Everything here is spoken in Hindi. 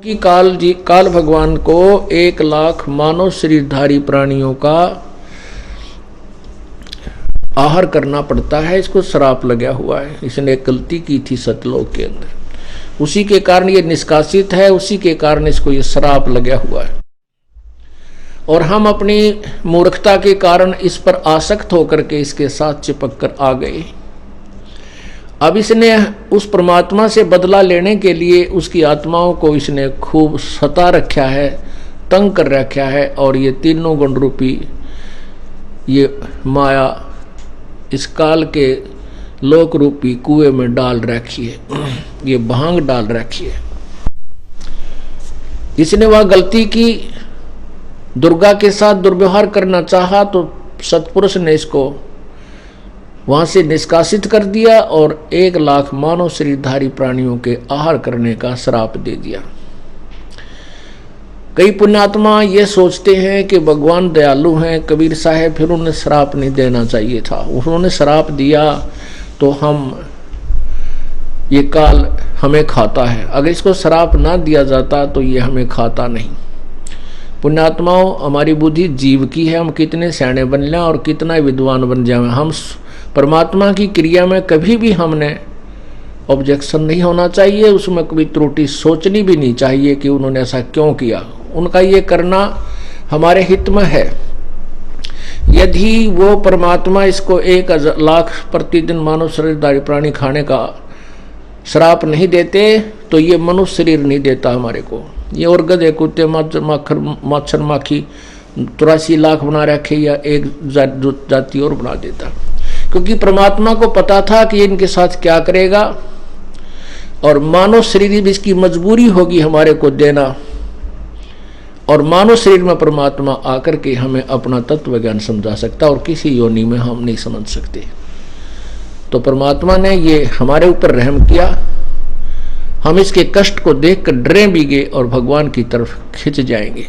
कि काल भगवान को 1,00,000 मानव शरीरधारी प्राणियों का आहार करना पड़ता है। इसको श्राप लगा हुआ है, इसने एक गलती की थी सतलोक के अंदर, उसी के कारण ये निष्कासित है, उसी के कारण इसको ये श्राप लगा हुआ है। और हम अपनी मूर्खता के कारण इस पर आसक्त होकर के इसके साथ चिपक कर आ गए। अब इसने उस परमात्मा से बदला लेने के लिए उसकी आत्माओं को इसने खूब सता रखा है, तंग कर रखा है, और ये तीनों गुण रूपी ये माया इस काल के लोक रूपी कुएं में डाल रखी है, ये भांग डाल रखी है। इसने वह गलती की, दुर्गा के साथ दुर्व्यवहार करना चाहा तो सतपुरुष ने इसको वहां से निष्कासित कर दिया और 1,00,000 मानव शरीरधारी प्राणियों के आहार करने का श्राप दे दिया। कई पुण्यात्मा ये सोचते हैं कि भगवान दयालु हैं, कबीर साहब, फिर उन्हें श्राप नहीं देना चाहिए था। उन्होंने श्राप दिया तो हम ये काल हमें खाता है, अगर इसको श्राप ना दिया जाता तो ये हमें खाता नहीं। पुण्यात्माओं, हमारी बुद्धि जीव की है, हम कितने सयाने बन लें और कितना विद्वान बन जाएं, हम परमात्मा की क्रिया में कभी भी हमने ऑब्जेक्शन नहीं होना चाहिए, उसमें कभी त्रुटि सोचनी भी नहीं चाहिए कि उन्होंने ऐसा क्यों किया। उनका ये करना हमारे हित में है। यदि वो परमात्मा इसको 1,00,000 प्रतिदिन मानव शरीरधारी प्राणी खाने का श्राप नहीं देते तो ये मनुष्य शरीर नहीं देता हमारे को। ये और गधे कुत्ते मच्छर माखी 83 लाख बना रखे या एक जाति और बना देता, क्योंकि परमात्मा को पता था कि इनके साथ क्या करेगा, और मानव शरीर भी इसकी मजबूरी होगी हमारे को देना, और मानव शरीर में परमात्मा आकर के हमें अपना तत्व ज्ञान समझा सकता, और किसी योनि में हम नहीं समझ सकते। तो परमात्मा ने ये हमारे ऊपर रहम किया, हम इसके कष्ट को देखकर डरे भी गए और भगवान की तरफ खिंच जाएंगे।